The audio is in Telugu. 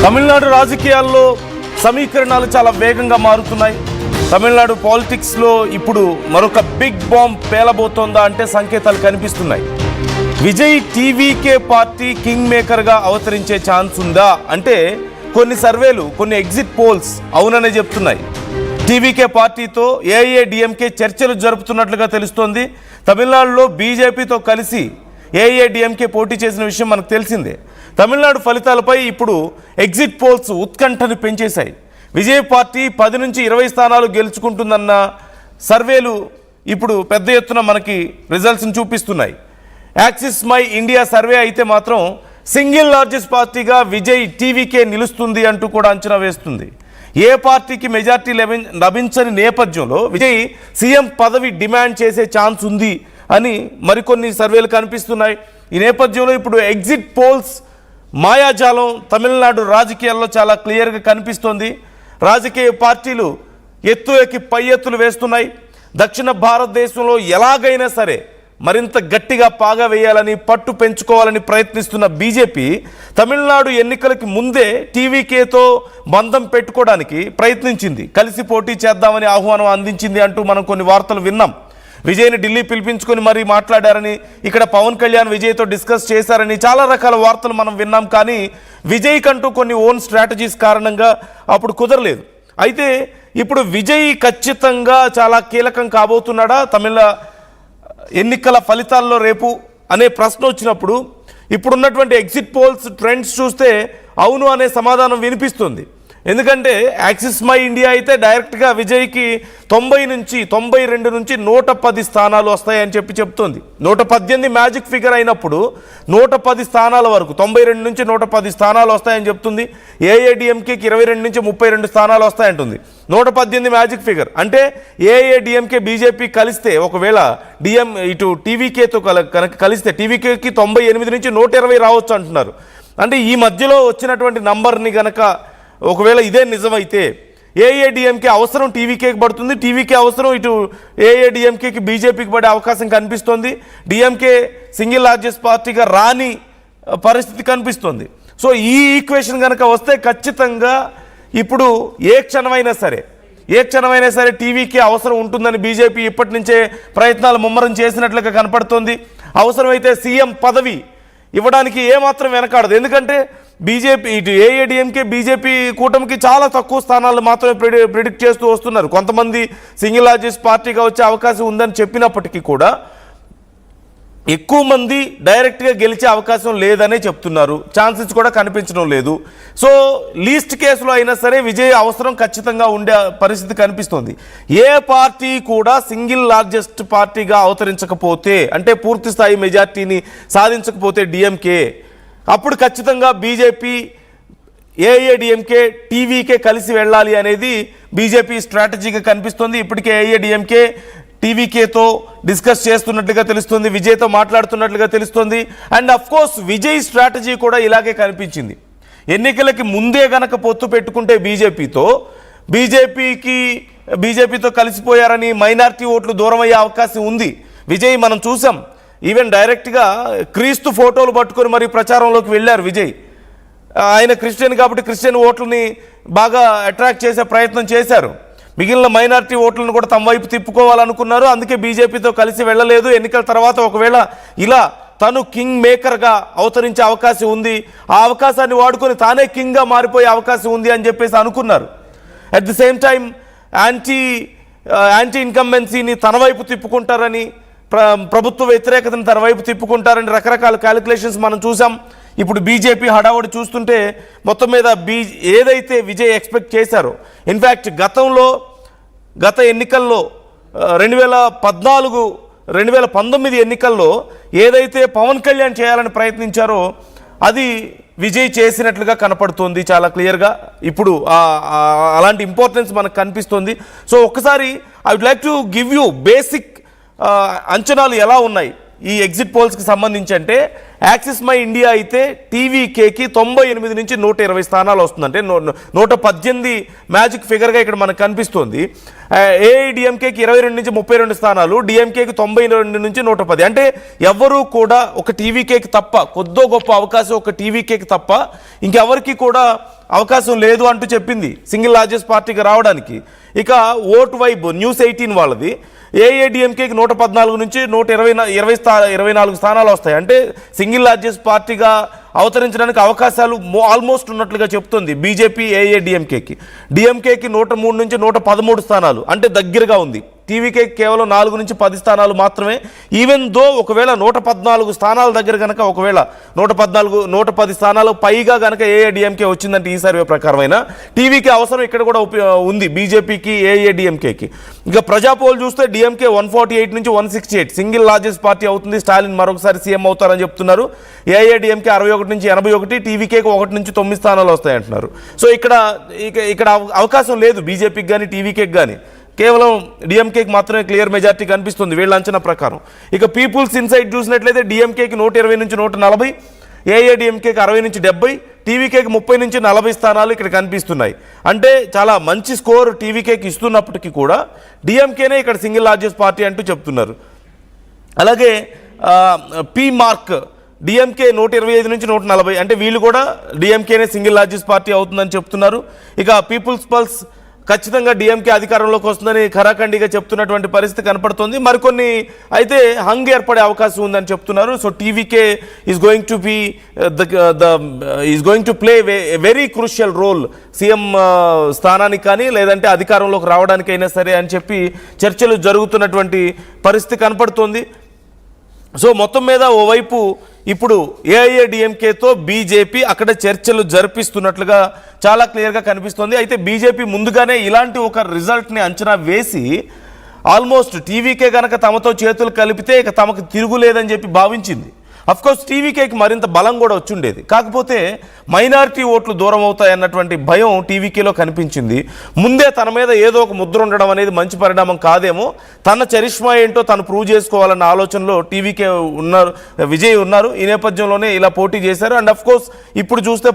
తమిళనాడు రాజకీయాల్లో సమీకరణాలు చాలా వేగంగా మారుతున్నాయి. తమిళనాడు పాలిటిక్స్లో ఇప్పుడు మరొక బిగ్ బాంబ్ పేలబోతోందా అంటే సంకేతాలు కనిపిస్తున్నాయి. విజయ్ టీవీకే పార్టీ కింగ్ మేకర్గా అవతరించే ఛాన్స్ ఉందా అంటే కొన్ని సర్వేలు, కొన్ని ఎగ్జిట్ పోల్స్ అవుననే చెప్తున్నాయి. టీవీకే పార్టీతో ఏఐఏడీఎంకే చర్చలు జరుపుతున్నట్లుగా తెలుస్తోంది. తమిళనాడులో బీజేపీతో కలిసి ఏఐఏడీఎంకే పోటీ చేసిన విషయం మనకు తెలిసిందే. తమిళనాడు ఫలితాలపై ఇప్పుడు ఎగ్జిట్ పోల్స్ ఉత్కంఠను పెంచేశాయి. విజయ్ పార్టీ 10 నుంచి 20 స్థానాలు గెలుచుకుంటుందన్న సర్వేలు ఇప్పుడు పెద్ద ఎత్తున మనకి రిజల్ట్స్ని చూపిస్తున్నాయి. యాక్సిస్ మై ఇండియా సర్వే అయితే మాత్రం సింగిల్ లార్జెస్ట్ పార్టీగా విజయ్ టీవీకే నిలుస్తుంది అంటూ కూడా అంచనా వేస్తుంది. ఏ పార్టీకి మెజార్టీ లభించని నేపథ్యంలో విజయ్ సీఎం పదవి డిమాండ్ చేసే ఛాన్స్ ఉంది అని మరికొన్ని సర్వేలు కనిపిస్తున్నాయి. ఈ నేపథ్యంలో ఇప్పుడు ఎగ్జిట్ పోల్స్ మాయాజాలం తమిళనాడు రాజకీయాల్లో చాలా క్లియర్గా కనిపిస్తోంది. రాజకీయ పార్టీలు ఎత్తు ఎక్కి పై ఎత్తులు వేస్తున్నాయి. దక్షిణ భారతదేశంలో ఎలాగైనా సరే మరింత గట్టిగా పాగా వేయాలని, పట్టు పెంచుకోవాలని ప్రయత్నిస్తున్న బీజేపీ తమిళనాడు ఎన్నికలకి ముందే టీవీకేతో బంధం పెట్టుకోవడానికి ప్రయత్నించింది. కలిసి పోటీ చేద్దామని ఆహ్వానం అందించింది అంటూ మనం కొన్ని వార్తలు విన్నాం. విజయ్ని ఢిల్లీ పిలిపించుకొని మరీ మాట్లాడారని, ఇక్కడ పవన్ కళ్యాణ్ విజయ్తో డిస్కస్ చేశారని చాలా రకాల వార్తలు మనం విన్నాం. కానీ విజయ్ కంటూ కొన్ని ఓన్ స్ట్రాటజీస్ కారణంగా అప్పుడు కుదరలేదు. అయితే ఇప్పుడు విజయ్ ఖచ్చితంగా చాలా కీలకం కాబోతున్నాడా తమిళ ఎన్నికల ఫలితాల్లో రేపు అనే ప్రశ్న వచ్చినప్పుడు ఇప్పుడున్నటువంటి ఎగ్జిట్ పోల్స్ ట్రెండ్స్ చూస్తే అవును అనే సమాధానం వినిపిస్తుంది. ఎందుకంటే యాక్సిస్ మై ఇండియా అయితే డైరెక్ట్గా విజయ్కి 90 నుంచి 92 నుంచి 110 స్థానాలు వస్తాయని చెప్తోంది. 118 మ్యాజిక్ ఫిగర్ అయినప్పుడు 110 స్థానాల వరకు 92 నుంచి 110 స్థానాలు వస్తాయని చెప్తుంది. ఏఐఏడీఎంకేకి 22 నుంచి 32 స్థానాలు వస్తాయంటుంది. 118 మ్యాజిక్ ఫిగర్ అంటే ఏఐఏడీఎంకే బీజేపీ కలిస్తే, ఒకవేళ ఇటు టీవీకేతో కలిస్తే టీవీకేకి 98 నుంచి 120 రావచ్చు అంటున్నారు. అంటే ఈ మధ్యలో వచ్చినటువంటి నంబర్ని గనక ఒకవేళ ఇదే నిజమైతే ఏఐఏడీఎంకే అవసరం టీవీకేకి పడుతుంది, టీవీకే అవసరం ఇటు ఏఐఏడీఎంకేకి బీజేపీకి పడే అవకాశం కనిపిస్తోంది. డిఎంకే సింగిల్ లార్జెస్ట్ పార్టీగా రాని పరిస్థితి కనిపిస్తుంది. సో ఈ ఈక్వేషన్ కనుక వస్తే ఖచ్చితంగా ఇప్పుడు ఏ క్షణమైనా సరే టీవీకే అవసరం ఉంటుందని బీజేపీ ఇప్పటి నుంచే ప్రయత్నాలు ముమ్మరం చేసినట్లుగా కనపడుతోంది. అవసరమైతే సీఎం పదవి ఇవ్వడానికి ఏమాత్రం వెనకాడదు. ఎందుకంటే బీజేపీ ఇటు ఏఐఏడీఎంకే బీజేపీ కూటమికి చాలా తక్కువ స్థానాలు మాత్రమే ప్రిడిక్ట్ చేస్తూ వస్తున్నారు. కొంతమంది సింగిల్ లార్జెస్ట్ పార్టీగా వచ్చే అవకాశం ఉందని చెప్పినప్పటికీ కూడా ఎక్కువ మంది డైరెక్ట్గా గెలిచే అవకాశం లేదనే చెప్తున్నారు. ఛాన్సెస్ కూడా కనిపించడం లేదు. సో లీస్ట్ కేసులో అయినా సరే విజయ్ అవసరం ఖచ్చితంగా ఉండే పరిస్థితి కనిపిస్తుంది. ఏ పార్టీ కూడా సింగిల్ లార్జెస్ట్ పార్టీగా అవతరించకపోతే, అంటే పూర్తి స్థాయి మెజార్టీని సాధించకపోతే డిఎంకే, అప్పుడు ఖచ్చితంగా బీజేపీ ఏఐఏడీఎంకే టీవీకే కలిసి వెళ్ళాలి అనేది బీజేపీ స్ట్రాటజీగా కనిపిస్తుంది. ఇప్పటికే ఏఐఏడీఎంకే టీవీకేతో డిస్కస్ చేస్తున్నట్లుగా తెలుస్తుంది, విజయ్తో మాట్లాడుతున్నట్లుగా తెలుస్తుంది. And of course Vijay strategy కూడా ఇలాగే కనిపించింది. ఎన్నికలకి ముందే గనక పొత్తు పెట్టుకుంటే బీజేపీతో కలిసిపోయారని మైనారిటీ ఓట్లు దూరం అయ్యే అవకాశం ఉంది. విజయ్ మనం చూసాం, ఈవెన్ డైరెక్ట్గా క్రీస్తు ఫోటోలు పట్టుకొని మరి ప్రచారంలోకి వెళ్ళారు విజయ్. ఆయన క్రిస్టియన్ కాబట్టి క్రిస్టియన్ ఓట్లని బాగా అట్రాక్ట్ చేసే ప్రయత్నం చేశారు. మిగిలిన మైనారిటీ ఓట్లను కూడా తమ వైపు తిప్పుకోవాలనుకున్నారు. అందుకే బీజేపీతో కలిసి వెళ్ళలేదు. ఎన్నికల తర్వాత ఒకవేళ ఇలా తను కింగ్ మేకర్గా అవతరించే అవకాశం ఉంది, ఆ అవకాశాన్ని వాడుకొని తానే కింగ్గా మారిపోయే అవకాశం ఉంది అని చెప్పేసి అనుకున్నారు. At the same time anti ఇన్కంబెన్సీని తన వైపు తిప్పుకుంటారని, ప్రభుత్వ వ్యతిరేకతను తన వైపు తిప్పుకుంటారని రకరకాల క్యాలిక్యులేషన్స్ మనం చూసాం. ఇప్పుడు బీజేపీ హడావుడి చూస్తుంటే మొత్తం మీద ఏదైతే విజయ్ ఎక్స్పెక్ట్ చేశారో, ఇన్ఫ్యాక్ట్ గత ఎన్నికల్లో 2019 ఎన్నికల్లో ఏదైతే పవన్ కళ్యాణ్ చేయాలని ప్రయత్నించారో అది విజయ్ చేసినట్లుగా కనపడుతోంది చాలా క్లియర్గా. ఇప్పుడు అలాంటి ఇంపార్టెన్స్ మనకు కనిపిస్తుంది. సో ఒక్కసారి I would like to give you basic అంచనాలు ఎలా ఉన్నాయి ఈ ఎగ్జిట్ పోల్స్కి సంబంధించి అంటే యాక్సిస్ మై ఇండియా అయితే టీవీకేకి 98 నుంచి 120 స్థానాలు వస్తుందంటే 118 మ్యాజిక్ ఫిగర్గా ఇక్కడ మనకు కనిపిస్తుంది. ఏఐడిఎంకేకి 22 నుంచి 32 స్థానాలు, డిఎంకేకి 92 నుంచి 110. అంటే ఎవరు కూడా ఒక టీవీకేకి తప్ప, కొద్దో గొప్ప అవకాశం ఒక టీవీకేకి తప్ప ఇంకెవరికి కూడా అవకాశం లేదు అంటూ చెప్పింది సింగిల్ లార్జెస్ట్ పార్టీకి రావడానికి. ఇక ఓట్ వైబ్ న్యూస్ 18 వాళ్ళది ఏఐడిఎంకేకి 114 నుంచి 124 స్థానాలు వస్తాయి. అంటే సింగిల్ లార్జెస్ట్ పార్టీగా అవతరించడానికి అవకాశాలు ఆల్మోస్ట్ ఉన్నట్లుగా చెప్తుంది బీజేపీ ఏఐడిఎంకేకి. డిఎంకేకి 103 నుంచి 113 స్థానాలు, అంటే దగ్గరగా ఉంది. టీవీకే కేవలం 4 నుంచి 10 స్థానాలు మాత్రమే. ఈవెన్ దో ఒకవేళ 114 స్థానాల దగ్గర కనుక, ఒకవేళ 110 స్థానాలు పైగా కనుక ఏఐడిఎంకే వచ్చిందంటే ఈ సర్వే ప్రకారమైన టీవీకి అవసరం ఇక్కడ కూడా ఉంది బీజేపీకి ఏఐడిఎంకేకి. ఇక ప్రజాపోల్ చూస్తే డిఎంకే 148 నుంచి 168 సింగిల్ లార్జెస్ట్ పార్టీ అవుతుంది. స్టాలిన్ మరొకసారి సీఎం అవుతారని చెప్తున్నారు. ఏఐడిఎంకే 61 నుంచి 81, టీవీకేకి 1 నుంచి 9 స్థానాలు వస్తాయంటున్నారు. సో ఇక్కడ అవకాశం లేదు బీజేపీకి కానీ టీవీకేకి కానీ. కేవలం డిఎంకేకి మాత్రమే క్లియర్ మెజార్టీ కనిపిస్తుంది వీళ్ళ అంచనా ప్రకారం. ఇక పీపుల్స్ ఇన్సైట్ చూసినట్లయితే డిఎంకేకి 120 నుంచి 140, ఏఐడిఎంకేకి 60 నుంచి 70, టీవీకేకి 30 నుంచి 40 స్థానాలు ఇక్కడ కనిపిస్తున్నాయి. అంటే చాలా మంచి స్కోర్ టీవీకేకి ఇస్తున్నప్పటికీ కూడా డిఎంకేనే ఇక్కడ సింగిల్ లార్జెస్ట్ పార్టీ అంటూ చెప్తున్నారు. అలాగే పీ మార్క్ డిఎంకే 125 నుంచి 140, అంటే వీళ్ళు కూడా డిఎంకేనే సింగిల్ లార్జెస్ట్ పార్టీ అవుతుందని చెప్తున్నారు. ఇక పీపుల్స్ పల్స్ ఖచ్చితంగా డిఎంకే అధికారంలోకి వస్తుందని ఖరాఖండిగా చెప్తున్నటువంటి పరిస్థితి కనపడుతుంది. మరికొన్ని అయితే హంగ్ ఏర్పడే అవకాశం ఉందని చెప్తున్నారు. So TVK is going to play very crucial role CM స్థానానికి కానీ లేదంటే అధికారంలోకి రావడానికైనా సరే అని చెప్పి చర్చలు జరుగుతున్నటువంటి పరిస్థితి కనపడుతోంది. సో మొత్తం మీద ఓవైపు ఇప్పుడు ఏఐఏడిఎంకేతో బీజేపీ అక్కడ చర్చలు జరిపిస్తున్నట్లుగా చాలా క్లియర్గా కనిపిస్తుంది. అయితే బీజేపీ ముందుగానే ఇలాంటి ఒక రిజల్ట్ని అంచనా వేసి ఆల్మోస్ట్ టీవీకే కనుక తమతో చేతులు కలిపితే ఇక తమకు తిరుగులేదని చెప్పి భావించింది. అఫ్కోర్స్ టీవీకేకి మరింత బలం కూడా వచ్చుండేది, కాకపోతే మైనారిటీ ఓట్లు దూరం అవుతాయన్నటువంటి భయం టీవీకేలో కనిపించింది. ముందే తన మీద ఏదో ఒక ముద్ర ఉండడం అనేది మంచి పరిణామం కాదేమో, తన చరిష్మా ఏంటో తను ప్రూవ్ చేసుకోవాలన్న ఆలోచనలో టీవీకే ఉన్నారు, విజయ్ ఉన్నారు. ఈ నేపథ్యంలోనే ఇలా పోటీ చేశారు. అండ్ అఫ్కోర్స్ ఇప్పుడు చూస్తే